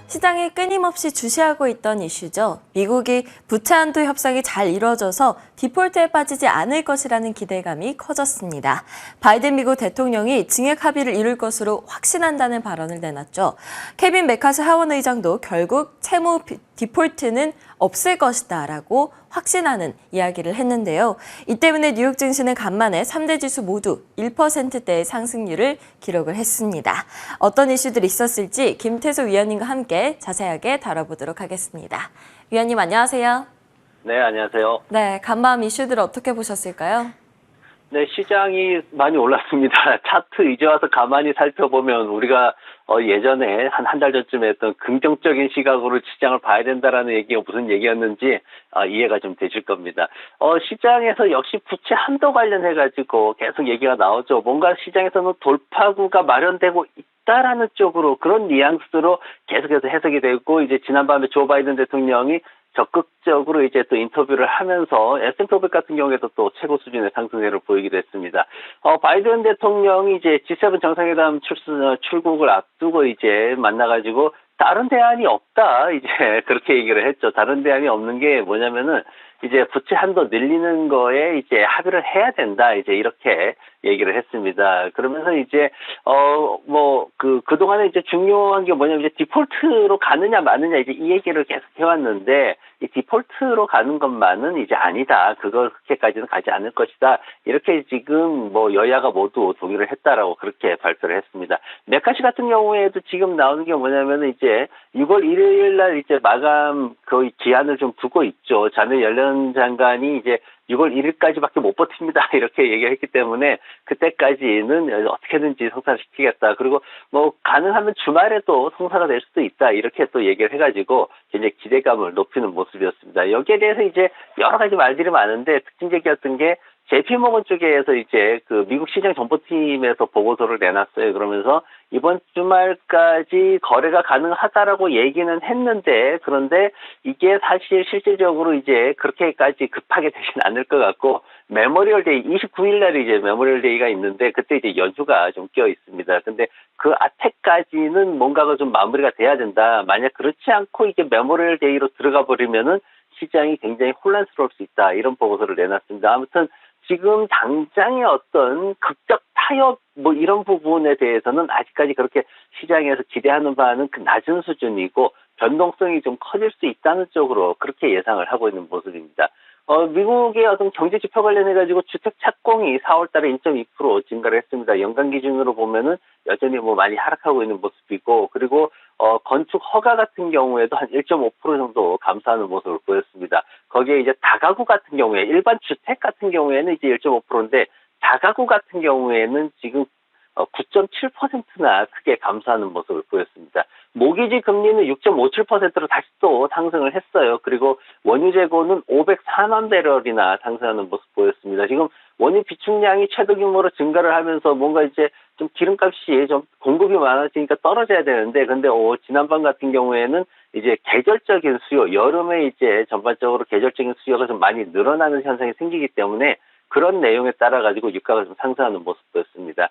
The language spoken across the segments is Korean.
시장이 끊임없이 주시하고 있던 이슈죠. 미국이 부채 한도 협상이 잘 이뤄져서 디폴트에 빠지지 않을 것이라는 기대감이 커졌습니다. 바이든 미국 대통령이 증액 합의를 이룰 것으로 확신한다는 발언을 내놨죠. 케빈 메카스 하원 의장도 결국 채무 디폴트는 없을 것이다라고 확신하는 이야기를 했는데요. 이 때문에 뉴욕 증시는 간만에 3대 지수 모두 1%대의 상승률을 기록을 했습니다. 어떤 이슈들이 있었을지 김태수 위원님과 함께 자세하게 다뤄보도록 하겠습니다. 위원님 안녕하세요. 네, 안녕하세요. 네, 간밤 이슈들을 어떻게 보셨을까요? 네, 시장이 많이 올랐습니다. 차트 이제 와서 가만히 살펴보면 우리가 예전에 한 달 전쯤에 했던 긍정적인 시각으로 시장을 봐야 된다라는 얘기가 무슨 얘기였는지 이해가 좀 되실 겁니다. 시장에서 역시 부채 한도 관련해가지고 계속 얘기가 나오죠. 뭔가 시장에서는 돌파구가 마련되고 있다라는 쪽으로 그런 뉘앙스로 계속해서 해석이 되고 이제 지난밤에 조 바이든 대통령이 적극적으로 이제 또 인터뷰를 하면서 S&P 500 같은 경우에도 또 최고 수준의 상승세를 보이기도 했습니다. 바이든 대통령이 이제 G7 정상회담 출국을 앞두고 이제 만나가지고 다른 대안이 없다 이제 그렇게 얘기를 했죠. 다른 대안이 없는 게 뭐냐면은 이제 부채 한도 늘리는 거에 이제 합의를 해야 된다 이제 이렇게 얘기를 했습니다. 그러면서 이제 그동안에 이제 중요한 게 뭐냐면 이제 디폴트로 가느냐 마느냐 이제 이 얘기를 계속 해왔는데 이 디폴트로 가는 것만은 이제 아니다. 그렇게까지는 가지 않을 것이다. 이렇게 지금 여야가 모두 동의를 했다라고 그렇게 발표를 했습니다. 메카시 같은 경우에도 지금 나오는 게 뭐냐면은 이제 6월 1일 날 이제 마감 거의 기한을 좀 두고 있죠. 자네 옐런 장관이 이제 6월 1일까지밖에 못 버팁니다. 이렇게 얘기했기 때문에 그때까지는 어떻게든지 성사를 시키겠다. 그리고 가능하면 주말에도 성사가 될 수도 있다. 이렇게 또 얘기를 해가지고 굉장히 기대감을 높이는 모습이었습니다. 여기에 대해서 이제 여러 가지 말들이 많은데 특징적이었던 게 JP모건 쪽에서 이제 그 미국 시장 정보팀에서 보고서를 내놨어요. 그러면서 이번 주말까지 거래가 가능하다라고 얘기는 했는데 그런데 이게 사실 실질적으로 이제 그렇게까지 급하게 되진 않을 것 같고 메모리얼 데이 29일 날에 이제 메모리얼 데이가 있는데 그때 이제 연휴가 좀 껴 있습니다. 근데 그 앞에까지는 뭔가가 좀 마무리가 돼야 된다. 만약 그렇지 않고 이제 메모리얼 데이로 들어가 버리면은 시장이 굉장히 혼란스러울 수 있다. 이런 보고서를 내놨습니다. 아무튼 지금 당장의 어떤 극적 타협 이런 부분에 대해서는 아직까지 그렇게 시장에서 기대하는 바는 그 낮은 수준이고 변동성이 좀 커질 수 있다는 쪽으로 그렇게 예상을 하고 있는 모습입니다. 미국의 어떤 경제 지표 관련해가지고 주택 착공이 4월 달에 1.2% 증가를 했습니다. 연간 기준으로 보면은 여전히 많이 하락하고 있는 모습이고, 그리고, 건축 허가 같은 경우에도 한 1.5% 정도 감소하는 모습을 보였습니다. 거기에 이제 다가구 같은 경우에, 일반 주택 같은 경우에는 이제 1.5%인데, 다가구 같은 경우에는 지금 9.7%나 크게 감소하는 모습을 보였습니다. 모기지 금리는 6.57%로 다시 또 상승을 했어요. 그리고 원유 재고는 504만 배럴이나 상승하는 모습 보였습니다. 지금 원유 비축량이 최대 규모로 증가를 하면서 뭔가 이제 좀 기름값이 좀 공급이 많아지니까 떨어져야 되는데, 근데 지난번 같은 경우에는 이제 계절적인 수요, 여름에 이제 전반적으로 계절적인 수요가 좀 많이 늘어나는 현상이 생기기 때문에 그런 내용에 따라 가지고 유가가 좀 상승하는 모습이었습니다.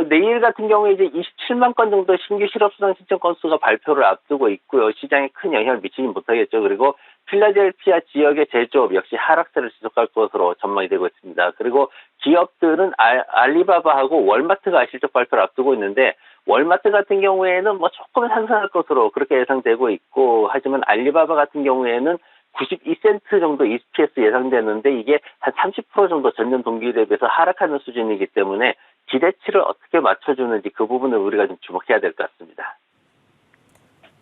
내일 같은 경우에 이제 27만 건 정도 신규 실업수당 신청 건수가 발표를 앞두고 있고요. 시장에 큰 영향을 미치진 못하겠죠. 그리고 필라델피아 지역의 제조업 역시 하락세를 지속할 것으로 전망이 되고 있습니다. 그리고 기업들은 알리바바하고 월마트가 실적 발표를 앞두고 있는데 월마트 같은 경우에는 조금 상승할 것으로 그렇게 예상되고 있고, 하지만 알리바바 같은 경우에는 92센트 정도 EPS 예상되는데 이게 한 30% 정도 전년 동기 대비해서 하락하는 수준이기 때문에 기대치를 어떻게 맞춰주는지 그 부분을 우리가 좀 주목해야 될 것 같습니다.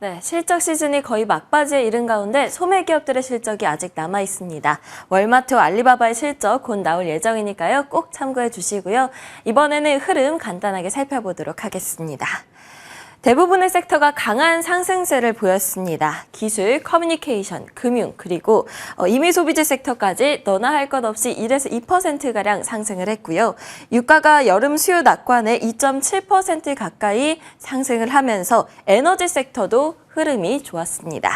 네, 실적 시즌이 거의 막바지에 이른 가운데 소매 기업들의 실적이 아직 남아 있습니다. 월마트와 알리바바의 실적 곧 나올 예정이니까요. 꼭 참고해 주시고요. 이번에는 흐름 간단하게 살펴보도록 하겠습니다. 대부분의 섹터가 강한 상승세를 보였습니다. 기술, 커뮤니케이션, 금융, 그리고 임의 소비재 섹터까지 너나 할 것 없이 1에서 2%가량 상승을 했고요. 유가가 여름 수요 낙관에 2.7% 가까이 상승을 하면서 에너지 섹터도 흐름이 좋았습니다.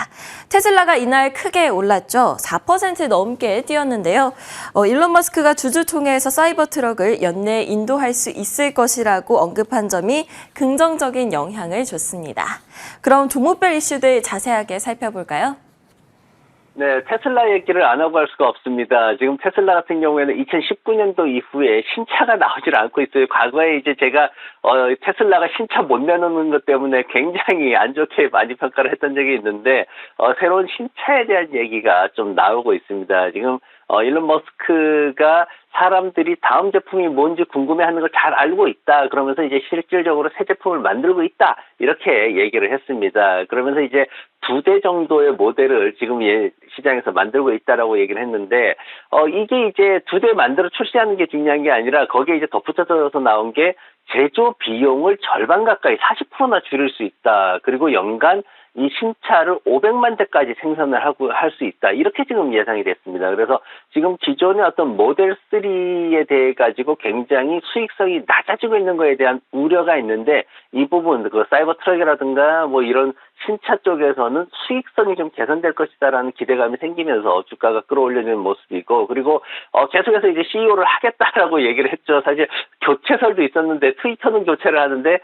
테슬라가 이날 크게 올랐죠. 4% 넘게 뛰었는데요. 일론 머스크가 주주총회에서 사이버 트럭을 연내 인도할 수 있을 것이라고 언급한 점이 긍정적인 영향을 줬습니다. 그럼 종목별 이슈들 자세하게 살펴볼까요? 네, 테슬라 얘기를 안 하고 할 수가 없습니다. 지금 테슬라 같은 경우에는 2019년도 이후에 신차가 나오질 않고 있어요. 과거에 이제 제가 테슬라가 신차 못 내놓는 것 때문에 굉장히 안 좋게 많이 평가를 했던 적이 있는데 새로운 신차에 대한 얘기가 좀 나오고 있습니다. 지금 일론 머스크가 사람들이 다음 제품이 뭔지 궁금해하는 걸 잘 알고 있다. 그러면서 이제 실질적으로 새 제품을 만들고 있다. 이렇게 얘기를 했습니다. 그러면서 이제 2대 정도의 모델을 지금 시장에서 만들고 있다라고 얘기를 했는데 이게 이제 2대 만들어 출시하는 게 중요한 게 아니라 거기에 이제 덧붙여서 나온 게 제조 비용을 절반 가까이 40%나 줄일 수 있다. 그리고 연간 이 신차를 500만 대까지 생산을 하고 할 수 있다. 이렇게 지금 예상이 됐습니다. 그래서 지금 기존의 어떤 모델 3에 대해 가지고 굉장히 수익성이 낮아지고 있는 거에 대한 우려가 있는데 이 부분 그 사이버 트럭이라든가 뭐 이런 신차 쪽에서는 수익성이 좀 개선될 것이다라는 기대감이 생기면서 주가가 끌어올려지는 모습이고 그리고 계속해서 이제 CEO를 하겠다라고 얘기를 했죠. 사실 교체설도 있었는데 트위터는 교체를 하는데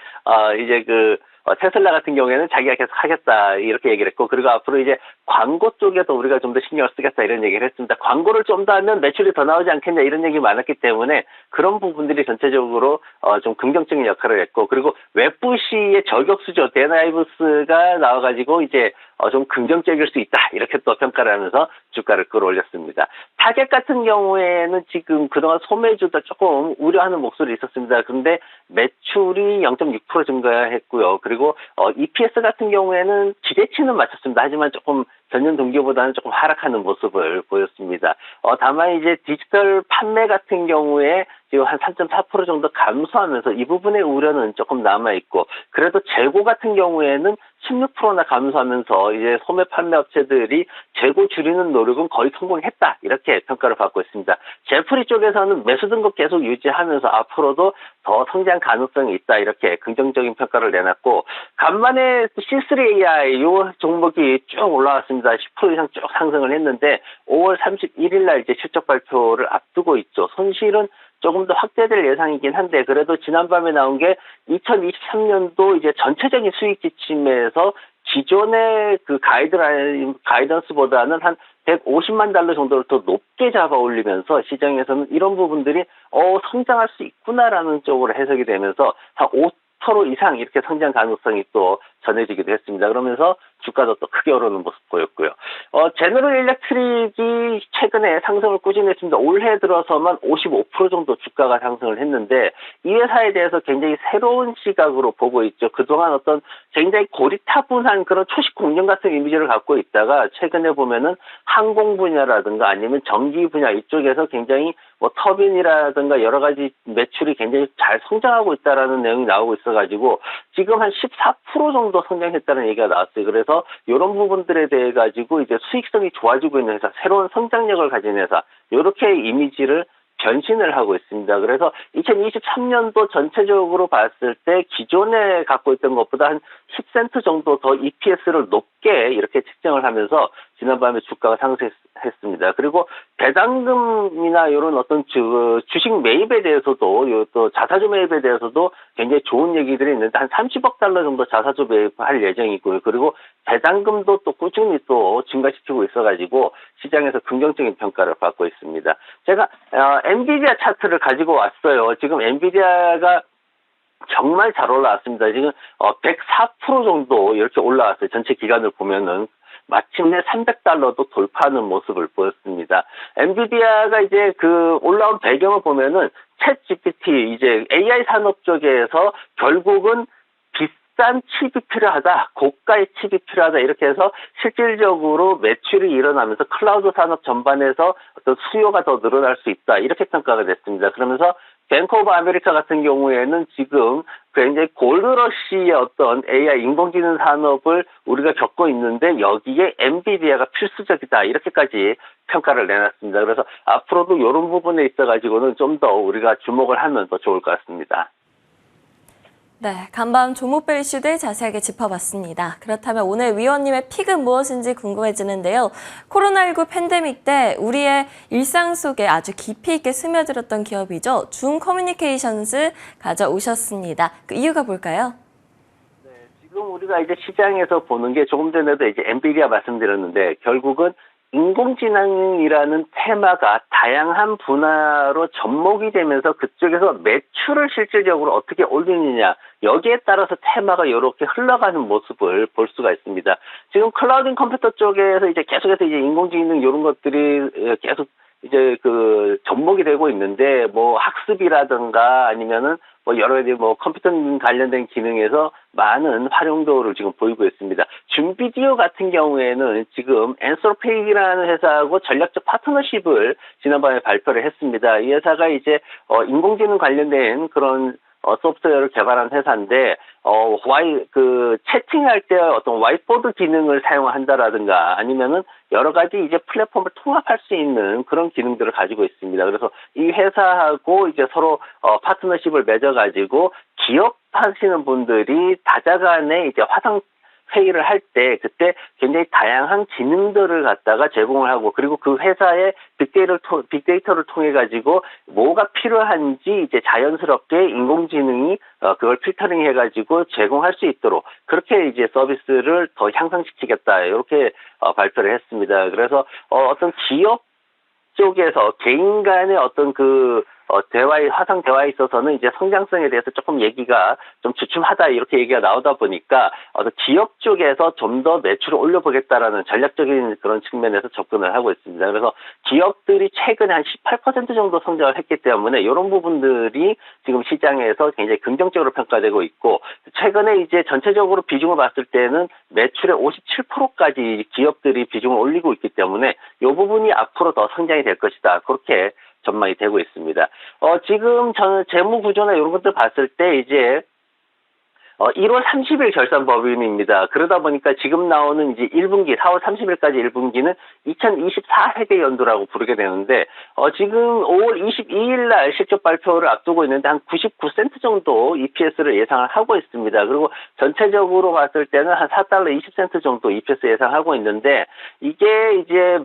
이제 테슬라 같은 경우에는 자기가 계속 하겠다 이렇게 얘기를 했고 그리고 앞으로 이제 광고 쪽에도 우리가 좀 더 신경을 쓰겠다 이런 얘기를 했습니다. 광고를 좀 더 하면 매출이 더 나오지 않겠냐 이런 얘기 많았기 때문에 그런 부분들이 전체적으로 좀 긍정적인 역할을 했고 그리고 웹부시의 저격수죠. 댄 아이브스가 나와가지고 이제 좀 긍정적일 수 있다 이렇게 또 평가를 하면서 주가를 끌어올렸습니다. 타겟 같은 경우에는 지금 그동안 소매주도 조금 우려하는 목소리 있었습니다. 그런데 매출이 0.6% 증가했고요. 그리고 EPS 같은 경우에는 기대치는 맞췄습니다. 하지만 조금 전년 동기보다는 조금 하락하는 모습을 보였습니다. 다만 이제 디지털 판매 같은 경우에 지금 한 3.4% 정도 감소하면서 이 부분의 우려는 조금 남아있고 그래도 재고 같은 경우에는 16%나 감소하면서 이제 소매 판매 업체들이 재고 줄이는 노력은 거의 성공했다 이렇게 평가를 받고 있습니다. 제프리 쪽에서는 매수 등급 계속 유지하면서 앞으로도 더 성장 가능성이 있다 이렇게 긍정적인 평가를 내놨고 간만에 C3AI 이 종목이 쭉 올라왔습니다. 10% 이상 쭉 상승을 했는데 5월 31일 날 이제 실적 발표를 앞두고 있죠. 손실은 조금 더 확대될 예상이긴 한데 그래도 지난밤에 나온 게 2023년도 이제 전체적인 수익 지침에서 기존의 그 가이던스보다는 한 150만 달러 정도를 더 높게 잡아 올리면서 시장에서는 이런 부분들이 성장할 수 있구나라는 쪽으로 해석이 되면서 한 5% 이상 이렇게 성장 가능성이 또 전해지기도 했습니다. 그러면서 주가도 또 크게 오르는 모습 보였고요. 제너럴 일렉트릭이 최근에 상승을 꾸준히 했습니다. 올해 들어서만 55% 정도 주가가 상승을 했는데 이 회사에 대해서 굉장히 새로운 시각으로 보고 있죠. 그동안 어떤 굉장히 고리타분한 그런 초식 공룡 같은 이미지를 갖고 있다가 최근에 보면은 항공 분야라든가 아니면 전기 분야 이쪽에서 굉장히 뭐 터빈이라든가 여러 가지 매출이 굉장히 잘 성장하고 있다라는 내용이 나오고 있어가지고 지금 한 14% 정도 성장했다는 얘기가 나왔어요. 그래서 이런 부분들에 대해 가지고 이제 수익성이 좋아지고 있는 회사, 새로운 성장력을 가진 회사, 이렇게 이미지를 변신을 하고 있습니다. 그래서 2023년도 전체적으로 봤을 때 기존에 갖고 있던 것보다 한 10센트 정도 더 EPS를 높게 이렇게 책정을 하면서 지난밤에 주가가 상승했습니다. 그리고 배당금이나 이런 어떤 주식 매입에 대해서도 또 자사주 매입에 대해서도 굉장히 좋은 얘기들이 있는데 한 30억 달러 정도 자사주 매입할 예정이고요. 그리고 배당금도 또 꾸준히 또 증가시키고 있어가지고 시장에서 긍정적인 평가를 받고 있습니다. 제가 엔비디아 차트를 가지고 왔어요. 지금 엔비디아가 정말 잘 올라왔습니다. 지금 104% 정도 이렇게 올라왔어요. 전체 기간을 보면은 마침내 300달러도 돌파하는 모습을 보였습니다. 엔비디아가 이제 그 올라온 배경을 보면은 챗 GPT 이제 AI 산업 쪽에서 결국은 비싼 칩이 필요하다, 고가의 칩이 필요하다 이렇게 해서 실질적으로 매출이 일어나면서 클라우드 산업 전반에서 어떤 수요가 더 늘어날 수 있다 이렇게 평가가 됐습니다. 그러면서 뱅크 오브 아메리카 같은 경우에는 지금 굉장히 골드러시의 어떤 AI 인공지능 산업을 우리가 겪고 있는데 여기에 엔비디아가 필수적이다 이렇게까지 평가를 내놨습니다. 그래서 앞으로도 이런 부분에 있어가지고는 좀 더 우리가 주목을 하면 더 좋을 것 같습니다. 네, 간밤 종목별 이슈들 자세하게 짚어봤습니다. 그렇다면 오늘 위원님의 픽은 무엇인지 궁금해지는데요. 코로나19 팬데믹 때 우리의 일상 속에 아주 깊이 있게 스며들었던 기업이죠. 줌커뮤니케이션스 가져오셨습니다. 그 이유가 뭘까요? 지금 우리가 이제 시장에서 보는 게 조금 전에도 이제 엔비디아 말씀드렸는데 결국은 인공지능이라는 테마가 다양한 분야로 접목이 되면서 그쪽에서 매출을 실질적으로 어떻게 올리느냐 여기에 따라서 테마가 이렇게 흘러가는 모습을 볼 수가 있습니다. 지금 클라우딩 컴퓨터 쪽에서 이제 계속해서 이제 인공지능 이런 것들이 계속 이제 그 접목이 되고 있는데 뭐 학습이라든가 아니면은 뭐 여러 가지 뭐 컴퓨터 관련된 기능에서 많은 활용도를 지금 보이고 있습니다. 줌비디오 같은 경우에는 지금 엔솔페이라는 회사하고 전략적 파트너십을 지난번에 발표를 했습니다. 이 회사가 이제 인공지능 관련된 그런 소프트웨어를 개발한 회사인데 채팅할 때 어떤 와이트보드 기능을 사용한다라든가 아니면은 여러 가지 이제 플랫폼을 통합할 수 있는 그런 기능들을 가지고 있습니다. 그래서 이 회사하고 이제 서로 파트너십을 맺어가지고 기업하시는 분들이 다자간에 이제 화상 회의를 할 때 그때 굉장히 다양한 기능들을 갖다가 제공을 하고 그리고 그 회사의 빅데이터를 통해 가지고 뭐가 필요한지 이제 자연스럽게 인공지능이 그걸 필터링 해가지고 제공할 수 있도록 그렇게 이제 서비스를 더 향상시키겠다 이렇게 발표를 했습니다. 그래서 어떤 기업 쪽에서 개인 간의 어떤 화상 대화에 있어서는 이제 성장성에 대해서 조금 얘기가 좀 주춤하다 이렇게 얘기가 나오다 보니까 기업 쪽에서 좀 더 매출을 올려보겠다라는 전략적인 그런 측면에서 접근을 하고 있습니다. 그래서 기업들이 최근에 한 18% 정도 성장을 했기 때문에 이런 부분들이 지금 시장에서 굉장히 긍정적으로 평가되고 있고 최근에 이제 전체적으로 비중을 봤을 때는 매출의 57%까지 기업들이 비중을 올리고 있기 때문에 이 부분이 앞으로 더 성장이 될 것이다. 그렇게 전망이 되고 있습니다. 지금 저는 재무 구조나 이런 것들 봤을 때 이제 1월 30일 결산 법인입니다. 그러다 보니까 지금 나오는 이제 1분기, 4월 30일까지 1분기는 2024 회계 연도라고 부르게 되는데, 지금 5월 22일 날 실적 발표를 앞두고 있는데 한 99센트 정도 EPS를 예상을 하고 있습니다. 그리고 전체적으로 봤을 때는 한 4달러 20센트 정도 EPS 예상하고 있는데, 이게 이제,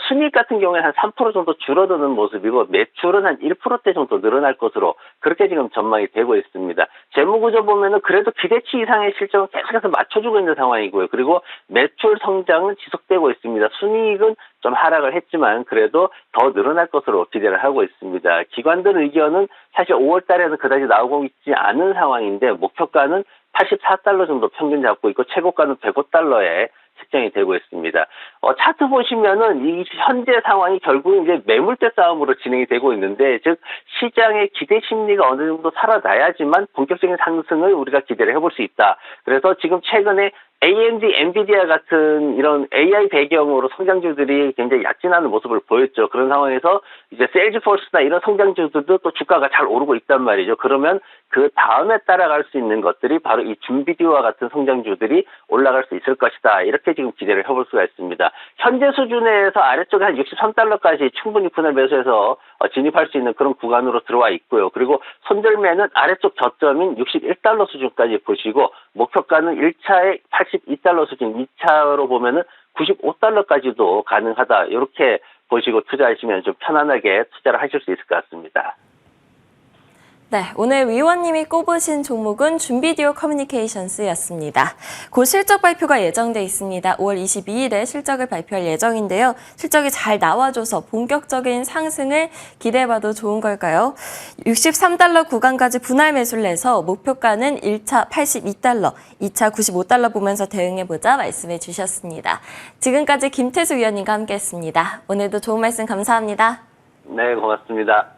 순이익 같은 경우에 한 3% 정도 줄어드는 모습이고, 매출은 한 1%대 정도 늘어날 것으로 그렇게 지금 전망이 되고 있습니다. 재무구조 보면은 그래도 기대치 이상의 실적을 계속해서 맞춰주고 있는 상황이고요. 그리고 매출 성장은 지속되고 있습니다. 순이익은 좀 하락을 했지만 그래도 더 늘어날 것으로 기대를 하고 있습니다. 기관들 의견은 사실 5월 달에는 그다지 나오고 있지 않은 상황인데 목표가는 84달러 정도 평균 잡고 있고 최고가는 105달러에 책정이 되고 있습니다. 차트 보시면은 이 현재 상황이 결국 이제 매물대 싸움으로 진행이 되고 있는데, 즉 시장의 기대 심리가 어느 정도 살아나야지만 본격적인 상승을 우리가 기대를 해볼 수 있다. 그래서 지금 최근에 AMD, 엔비디아 같은 이런 AI 배경으로 성장주들이 굉장히 약진하는 모습을 보였죠. 그런 상황에서 이제 세일즈포스나 이런 성장주들도 또 주가가 잘 오르고 있단 말이죠. 그러면 그 다음에 따라갈 수 있는 것들이 바로 이 줌비디오와 같은 성장주들이 올라갈 수 있을 것이다. 이렇게 지금 기대를 해볼 수가 있습니다. 현재 수준에서 아래쪽에 한 63달러까지 충분히 분할 매수해서 진입할 수 있는 그런 구간으로 들어와 있고요. 그리고 손절매는 아래쪽 저점인 61달러 수준까지 보시고 목표가는 1차에 82달러 수준, 2차로 보면은 95달러까지도 가능하다. 이렇게 보시고 투자하시면 좀 편안하게 투자를 하실 수 있을 것 같습니다. 네, 오늘 위원님이 꼽으신 종목은 줌비디오 커뮤니케이션스였습니다. 곧 실적 발표가 예정돼 있습니다. 5월 22일에 실적을 발표할 예정인데요. 실적이 잘 나와줘서 본격적인 상승을 기대해봐도 좋은 걸까요? 63달러 구간까지 분할 매수를 해서 목표가는 1차 82달러, 2차 95달러 보면서 대응해보자 말씀해 주셨습니다. 지금까지 김태수 위원님과 함께했습니다. 오늘도 좋은 말씀 감사합니다. 네, 고맙습니다.